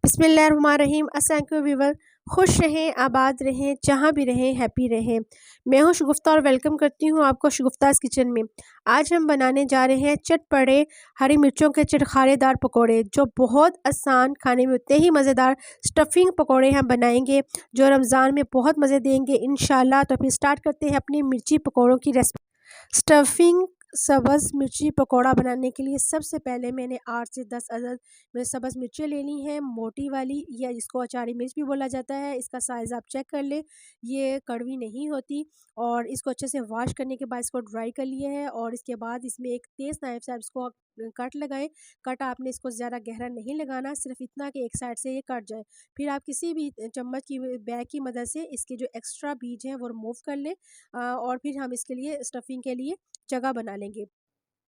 बिस्मिल्लाहिर्रहमानिर्रहीम। अस्सलाम व्यूअर, खुश रहें, आबाद रहें, जहाँ भी रहें, हैप्पी रहें। मैं हूँ शगुफ्ता और वेलकम करती हूँ आपको शगुफ्तास किचन में। आज हम बनाने जा रहे हैं चटपटे हरी मिर्चों के चटखारेदार पकोड़े, जो बहुत आसान, खाने में उतने ही मज़ेदार स्टफिंग पकोड़े हम बनाएंगे, जो रमज़ान में बहुत मज़े देंगे इंशाल्लाह। तो फिर स्टार्ट करते हैं अपनी मिर्ची पकोड़ों की रेसिपी। स्टफिंग सब्ज़ मिर्ची पकोड़ा बनाने के लिए सबसे पहले मैंने 8 से 10 अदद सब्ज़ मिर्चें ले ली हैं, मोटी वाली, या जिसको अचारी मिर्च भी बोला जाता है। इसका साइज़ आप चेक कर लें, ये कड़वी नहीं होती। और इसको अच्छे से वॉश करने के बाद इसको ड्राई कर लिया है, और इसके बाद इसमें एक तेज़ नाइफ़ से आप इसको कट लगाएं। कट आपने इसको ज़्यादा गहरा नहीं लगाना, सिर्फ इतना कि एक साइड से ये कट जाए। फिर आप किसी भी चम्मच की बैग की मदद से इसके जो एक्स्ट्रा बीज हैं वो रिमूव कर लें, और फिर हम इसके लिए स्टफिंग के लिए जगह बना लेंगे।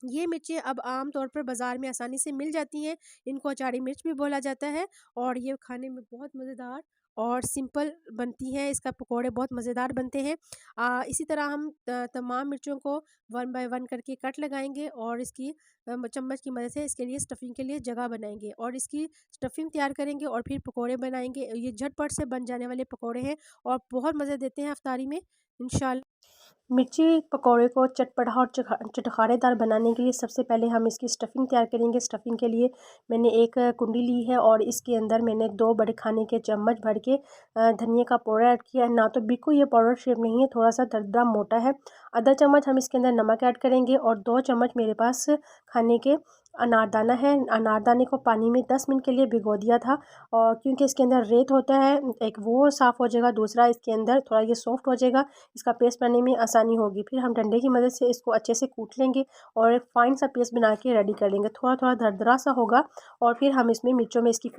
ये मिर्चें अब आम तौर पर बाज़ार में आसानी से मिल जाती हैं। इनको अचारी मिर्च भी बोला जाता है, और ये खाने में बहुत मज़ेदार और सिंपल बनती हैं। इसका पकोड़े बहुत मज़ेदार बनते हैं। इसी तरह हम तमाम मिर्चों को वन बाय वन करके कट लगाएंगे, और इसकी चम्मच की मदद से इसके लिए स्टफिंग के लिए जगह बनाएंगे, और इसकी स्टफिंग तैयार करेंगे, और फिर पकोड़े बनाएंगे। ये झटपट से बन जाने वाले पकोड़े हैं और बहुत मज़े देते हैं अफ्तारी में इंशाल्लाह। मिर्ची पकोड़े को चटपटा और चटखारेदार बनाने के लिए सबसे पहले हम इसकी स्टफिंग तैयार करेंगे। स्टफिंग के लिए मैंने एक कुंडी ली है, और इसके अंदर मैंने 2 बड़े खाने के चम्मच भर के धनिया का पाउडर ऐड किया है। ना तो बिल्कुल ये पाउडर शेप नहीं है, थोड़ा सा दरदरा मोटा है। आधा चम्मच हम इसके अंदर नमक ऐड करेंगे, और 2 चम्मच मेरे पास खाने के अनारदाना है। अनारदाने को पानी में 10 मिनट के लिए भिगो दिया था, और क्योंकि इसके अंदर रेत होता है, एक वो साफ़ हो जाएगा, दूसरा इसके अंदर थोड़ा ये सॉफ्ट हो जाएगा, इसका पेस्ट बनाने में आसानी होगी। फिर हम डंडे की मदद से इसको अच्छे से कूट लेंगे, और एक फ़ाइन सा पेस्ट बना के रेडी कर लेंगे। थोड़ा थोड़ा दरदरा सा होगा, और फिर हम इसमें मिर्चों में इसकी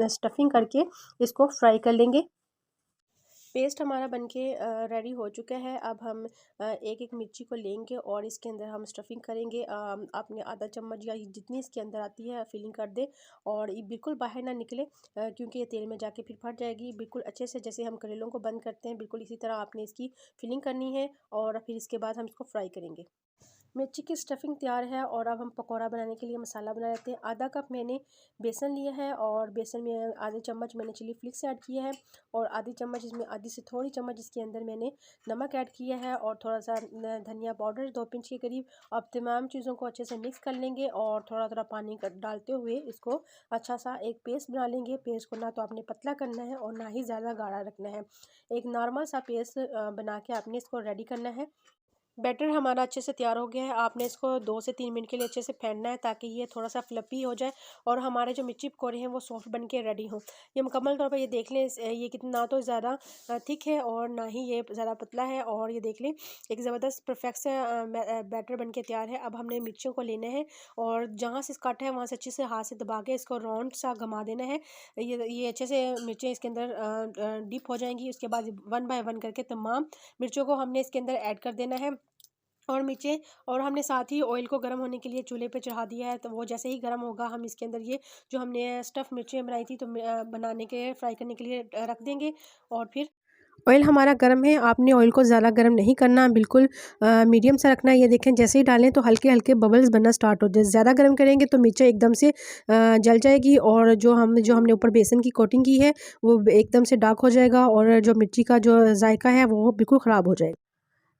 स्टफिंग करके इसको फ्राई कर लेंगे। पेस्ट हमारा बनके रेडी हो चुका है। अब हम एक एक मिर्ची को लेंगे, और इसके अंदर हम स्टफिंग करेंगे। आपने आधा चम्मच या जितनी इसके अंदर आती है फिलिंग कर दे, और ये बिल्कुल बाहर ना निकले, क्योंकि ये तेल में जाके फिर फट जाएगी। बिल्कुल अच्छे से, जैसे हम करेलों को बंद करते हैं, बिल्कुल इसी तरह आपने इसकी फिलिंग करनी है, और फिर इसके बाद हम इसको फ्राई करेंगे। मिर्ची की स्टफिंग तैयार है, और अब हम पकौड़ा बनाने के लिए मसाला बना लेते हैं। आधा कप मैंने बेसन लिया है, और बेसन में आधे चम्मच मैंने चिली फ्लेक्स ऐड किया है, और आधी चम्मच इसमें, आधी से थोड़ी चम्मच इसके अंदर मैंने नमक ऐड किया है, और थोड़ा सा धनिया पाउडर 2 पिंच के करीब। अब तमाम चीज़ों को अच्छे से मिक्स कर लेंगे, और थोड़ा थोड़ा पानी डालते हुए इसको अच्छा सा एक पेस्ट बना लेंगे। पेस्ट को ना तो आपने पतला करना है, और ना ही ज़्यादा गाढ़ा रखना है। एक नॉर्मल सा पेस्ट बना के आपने इसको रेडी करना है। बैटर हमारा अच्छे से तैयार हो गया है। आपने इसको 2 से 3 मिनट के लिए अच्छे से फेंटना है, ताकि ये थोड़ा सा फ्लफी हो जाए, और हमारे जो मिर्ची पकौड़े हैं वो सॉफ्ट बन के रेडी हों। ये मुकम्मल तौर पर ये देख लें, ये कितना तो ज़्यादा थिक है, और ना ही ये ज़्यादा पतला है, और ये देख लें एक ज़बरदस्त परफेक्ट से बैटर बन के तैयार है। अब हमने मिर्चियों को लेना है, और जहाँ से कट है वहाँ से अच्छे से हाथ से दबा के इसको राउंड सा घुमा देना है। ये अच्छे से मिर्चें इसके अंदर डिप हो जाएंगी। उसके बाद वन बाय वन करके तमाम मिर्चों को हमने इसके अंदर ऐड कर देना है, और मिर्चें, और हमने साथ ही ऑयल को गर्म होने के लिए चूल्हे पे चढ़ा दिया है। तो वो जैसे ही गर्म होगा, हम इसके अंदर ये जो हमने स्टफ़ मिर्चें बनाई थी, तो बनाने के फ्राई करने के लिए रख देंगे। और फिर ऑयल हमारा गर्म है। आपने ऑयल को ज़्यादा गर्म नहीं करना, बिल्कुल मीडियम सा रखना है। ये देखें, जैसे ही डालें तो हल्के हल्के बबल्स बनना स्टार्ट हो जाए। ज़्यादा गर्म करेंगे तो मिर्चें एकदम से जल जाएगी, और जो हमने ऊपर बेसन की कोटिंग की है वो एकदम से डार्क हो जाएगा, और जो मिर्ची का जो जायका है वो बिल्कुल ख़राब हो जाएगा।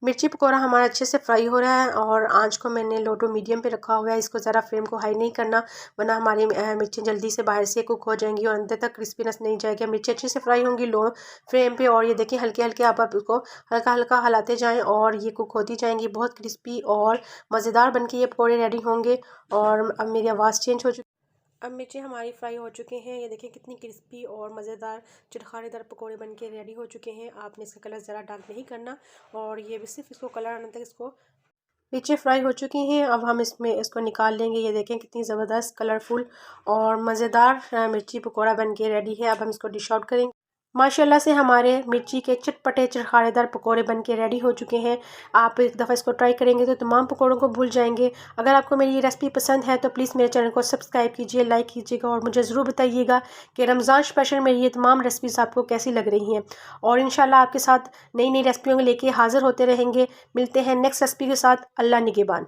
मिर्ची पकौड़ा हमारा अच्छे से फ्राई हो रहा है, और आंच को मैंने लो टू मीडियम पे रखा हुआ है। इसको ज़रा फ्लेम को हाई नहीं करना, वरना हमारी मिर्चें जल्दी से बाहर से कुक हो जाएंगी, और अंदर तक क्रिस्पीनेस नहीं जाएगा। मिर्ची अच्छे से फ्राई होंगी लो फ्लेम पे, और ये देखिए हल्के हल्के आप इसको हल्का हल्का हिलाते जाएँ, और ये कुक होती जाएंगी। बहुत क्रिस्पी और मज़ेदार बन के ये पकौड़े रेडी होंगे। और अब मेरी आवाज़ चेंज हो चुकी। अब मिर्चें हमारी फ्राई हो चुके हैं। ये देखिए कितनी क्रिस्पी और मज़ेदार चटखारेदार पकोड़े बन के रेडी हो चुके हैं। आपने इसका कलर ज़रा डार्क नहीं करना, और ये भी सिर्फ इसको कलर आने तक इसको। मिर्चें फ्राई हो चुकी हैं। अब हम इसमें इसको निकाल लेंगे। ये देखें कितनी ज़बरदस्त कलरफुल और मज़ेदार मिर्ची पकोड़ा बन के रेडी है। अब हम इसको डिश आउट करेंगे। माशाल्लाह से हमारे मिर्ची के चटपटे चटखारेदार पकोड़े बन के रेडी हो चुके हैं। आप एक दफ़ा इसको ट्राई करेंगे तो तमाम पकोड़ों को भूल जाएंगे। अगर आपको मेरी ये रेसिपी पसंद है तो प्लीज़ मेरे चैनल को सब्सक्राइब कीजिए, लाइक कीजिएगा, और मुझे ज़रूर बताइएगा कि रमज़ान स्पेशल मेरी ये तमाम रेसिपीज़ आपको कैसी लग रही हैं। और इंशाल्लाह आपके साथ नई नई रेसिपियों लेके हाज़िर होते रहेंगे। मिलते हैं नेक्स्ट रेसिपी के साथ। अल्लाह निगहबान।